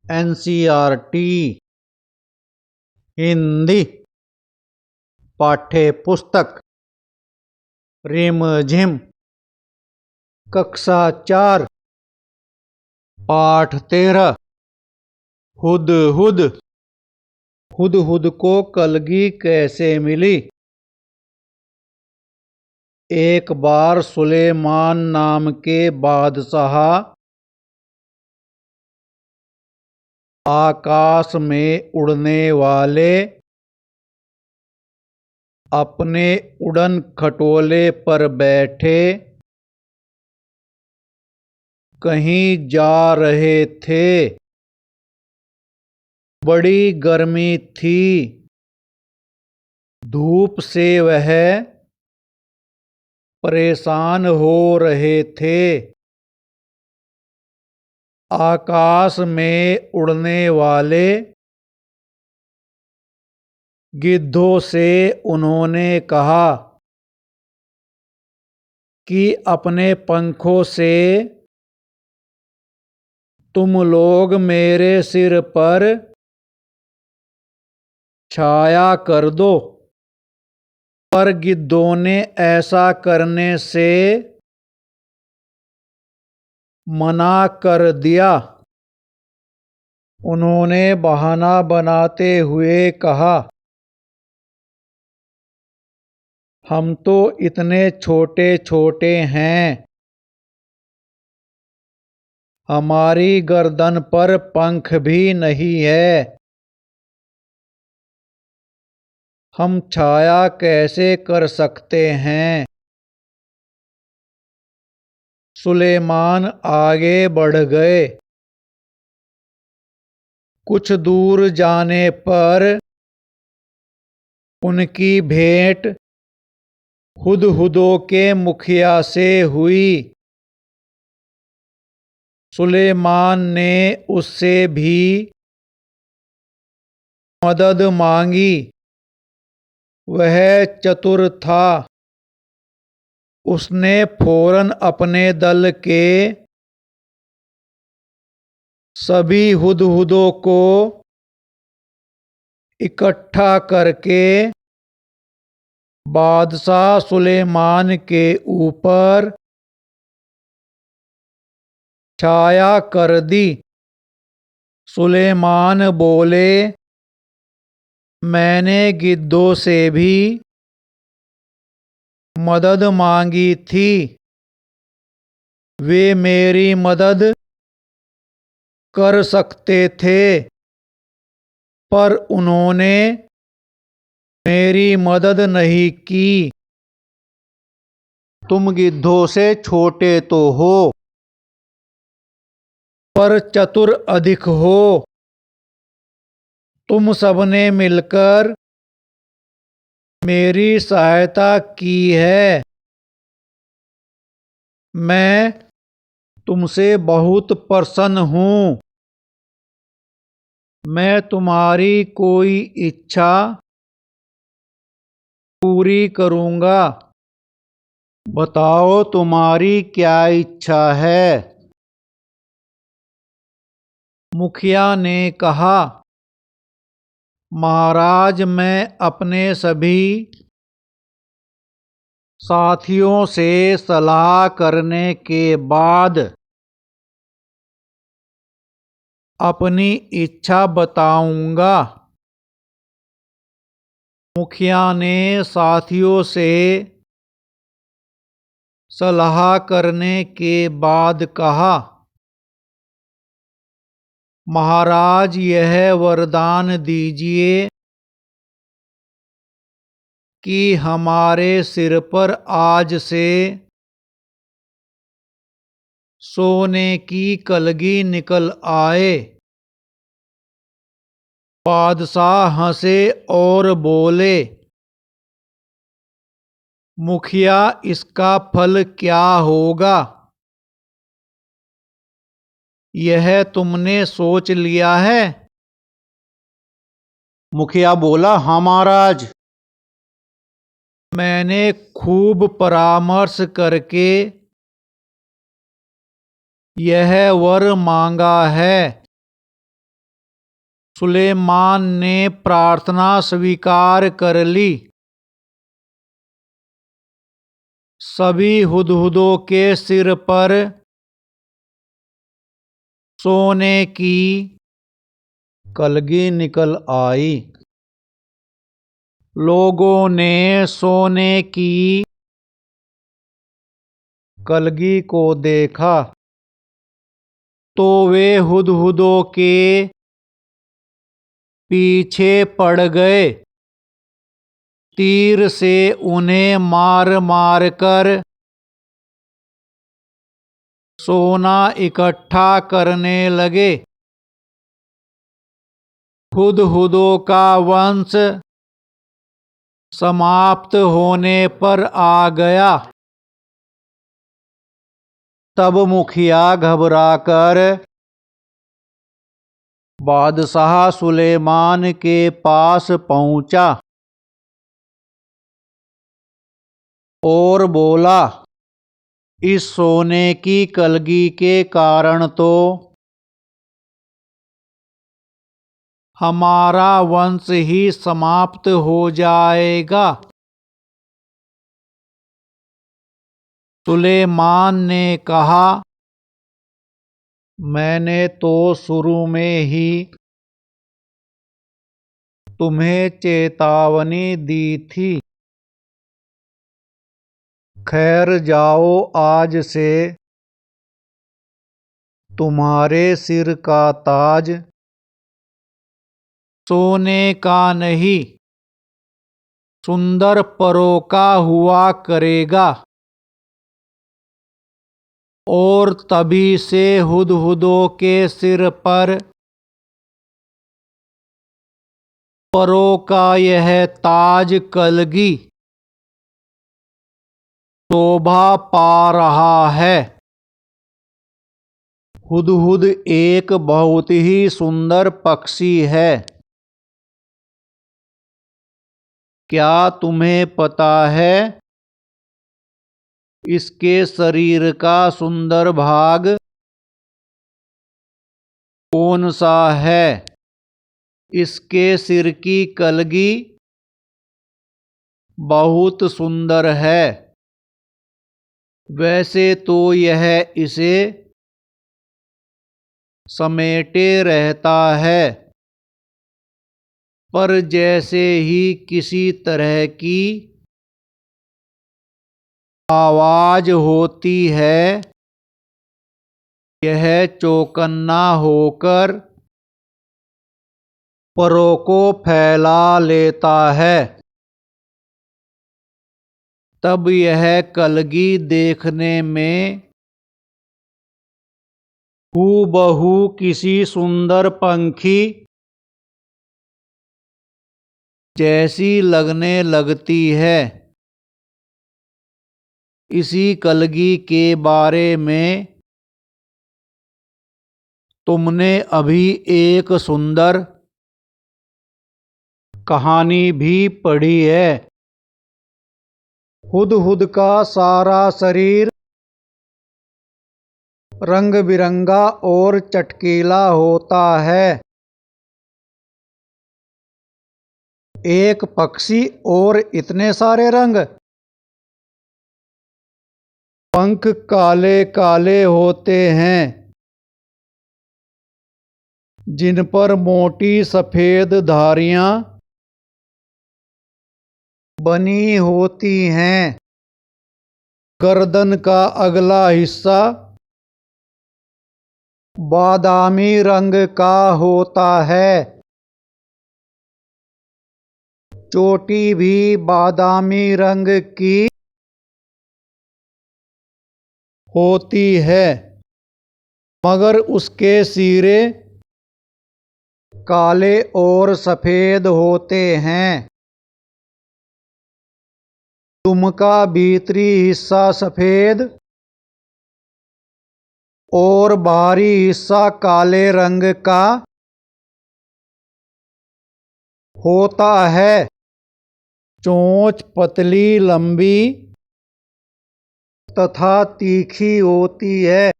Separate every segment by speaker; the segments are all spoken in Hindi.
Speaker 1: एनसीईआरटी हिंदी पाठ्य पुस्तक रिमझिम कक्षा 4 पाठ 13 हुदहुद। हुदहुद को कलगी कैसे मिली। एक बार सुलेमान नाम के बादशाह आकाश में उड़ने वाले अपने उड़न खटोले पर बैठे कहीं जा रहे थे। बड़ी गर्मी थी, धूप से वह परेशान हो रहे थे। आकाश में उड़ने वाले गिद्धों से उन्होंने कहा कि अपने पंखों से तुम लोग मेरे सिर पर छाया कर दो। पर गिद्धों ने ऐसा करने से मना कर दिया। उन्होंने बहाना बनाते हुए कहा, हम तो इतने छोटे छोटे हैं, हमारी गर्दन पर पंख भी नहीं है, हम छाया कैसे कर सकते हैं। सुलेमान आगे बढ़ गए। कुछ दूर जाने पर उनकी भेंट हुदहुदों के मुखिया से हुई। सुलेमान ने उससे भी मदद मांगी। वह चतुर था। उसने फौरन अपने दल के सभी हुदहुदों को इकट्ठा करके बादशाह सुलेमान के ऊपर छाया कर दी। सुलेमान बोले, मैंने गिद्धों से भी मदद मांगी थी, वे मेरी मदद कर सकते थे, पर उन्होंने मेरी मदद नहीं की। तुम गिद्धों से छोटे तो हो, पर चतुर अधिक हो। तुम सबने मिलकर मेरी सहायता की है। मैं तुमसे बहुत प्रसन्न हूँ। मैं तुम्हारी कोई इच्छा पूरी करूँगा। बताओ तुम्हारी क्या इच्छा है। मुखिया ने कहा, महाराज, मैं अपने सभी साथियों से सलाह करने के बाद अपनी इच्छा बताऊंगा। मुखिया ने साथियों से सलाह करने के बाद कहा, महाराज, यह वरदान दीजिए कि हमारे सिर पर आज से सोने की कलगी निकल आए। बादशाह हंसे और बोले, मुखिया, इसका फल क्या होगा? यह तुमने सोच लिया है? मुखिया बोला, हाँ महाराज। मैंने खूब परामर्श करके यह वर मांगा है। सुलेमान ने प्रार्थना स्वीकार कर ली। सभी हुदहुदों के सिर पर सोने की कलगी निकल आई। लोगों ने सोने की कलगी को देखा तो वे हुदहुदों के पीछे पड़ गए। तीर से उन्हें मार मार कर सोना इकट्ठा करने लगे। हुदहुदों का वंश समाप्त होने पर आ गया। तब मुखिया घबराकर बादशाह सुलेमान के पास पहुंचा और बोला, इस सोने की कलगी के कारण तो हमारा वंश ही समाप्त हो जाएगा। सुलेमान ने कहा, मैंने तो शुरू में ही तुम्हें चेतावनी दी थी। खैर जाओ, आज से तुम्हारे सिर का ताज सोने का नहीं, सुंदर परों का हुआ करेगा। और तभी से हुदहुदों के सिर पर परों का यह ताज कलगी शोभा पा रहा है। हुदहुद एक बहुत ही सुंदर पक्षी है। क्या तुम्हें पता है इसके शरीर का सुंदर भाग कौन सा है? इसके सिर की कलगी बहुत सुंदर है। वैसे तो यह इसे समेटे रहता है, पर जैसे ही किसी तरह की आवाज होती है, यह चौकन्ना होकर परों को फैला लेता है। तब यह कलगी देखने में हूबहू किसी सुंदर पंखी जैसी लगने लगती है। इसी कलगी के बारे में तुमने अभी एक सुंदर कहानी भी पढ़ी है। हुदहुद का सारा शरीर रंग बिरंगा और चटकीला होता है। एक पक्षी और इतने सारे रंग। पंख काले काले होते हैं, जिन पर मोटी सफेद धारियां बनी होती हैं। गर्दन का अगला हिस्सा बादामी रंग का होता है। चोटी भी बादामी रंग की होती है, मगर उसके सिरे काले और सफेद होते हैं। दुम का भीतरी हिस्सा सफेद और बाहरी हिस्सा काले रंग का होता है। चोंच पतली लंबी तथा तीखी होती है।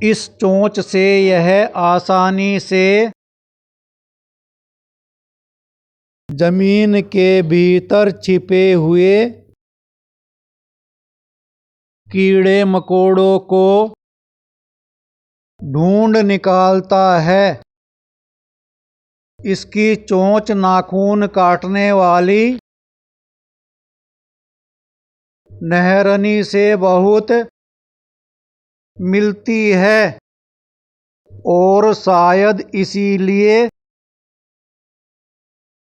Speaker 1: इस चोंच से यह आसानी से जमीन के भीतर छिपे हुए कीड़े मकोड़ों को ढूंढ निकालता है। इसकी चोंच नाखून काटने वाली नहरनी से बहुत मिलती है और शायद इसीलिए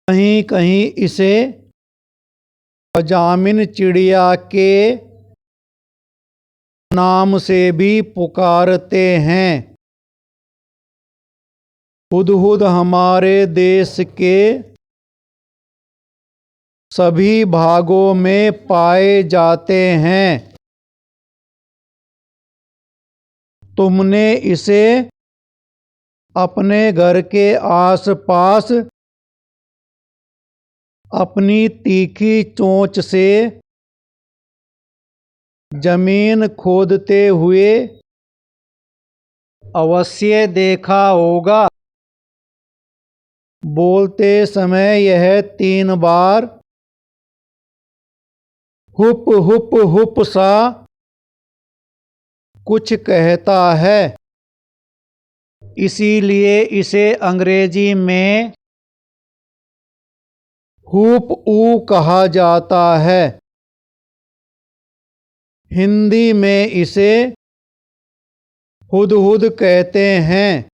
Speaker 1: कहीं कहीं इसे अजामिन चिड़िया के नाम से भी पुकारते हैं। हुदहुद हमारे देश के सभी भागों में पाए जाते हैं। तुमने इसे अपने घर के आसपास अपनी तीखी चोंच से जमीन खोदते हुए अवश्य देखा होगा। बोलते समय यह 3 बार हुप हुप हुप सा कुछ कहता है। इसीलिए इसे अंग्रेजी में हुप ऊ कहा जाता है। हिंदी में इसे हुदहुद कहते हैं।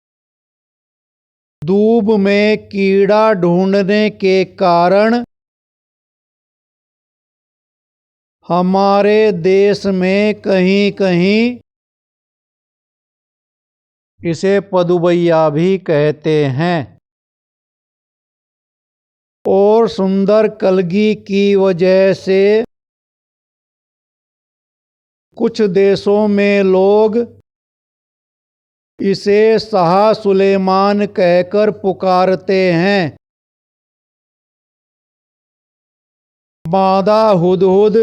Speaker 1: दूब में कीड़ा ढूंढने के कारण हमारे देश में कहीं कहीं इसे पदुबैया भी कहते हैं। और सुंदर कलगी की वजह से कुछ देशों में लोग इसे शाह सुलेमान कहकर पुकारते हैं। मादा हुदहुद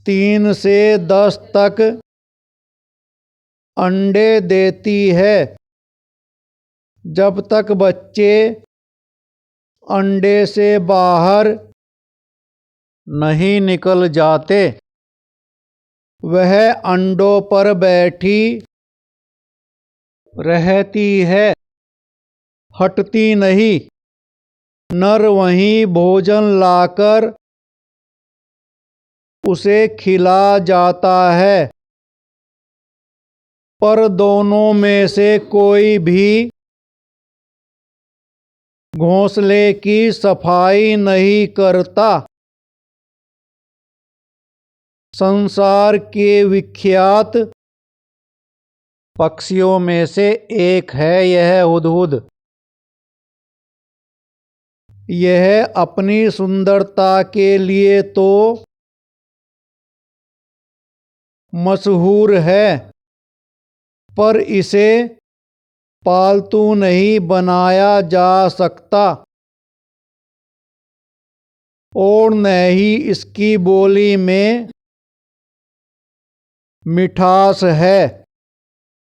Speaker 1: 3 से 10 तक अंडे देती है जब तक बच्चे अंडे से बाहर नहीं निकल जाते। वह अंडों पर बैठी रहती है, हटती नहीं। नर वहीं भोजन लाकर उसे खिला जाता है, पर दोनों में से कोई भी घोंसले की सफाई नहीं करता। संसार के विख्यात पक्षियों में से एक है यह हुदहुद। यह अपनी सुंदरता के लिए तो मशहूर है, पर इसे पालतू नहीं बनाया जा सकता और न ही इसकी बोली में मिठास है।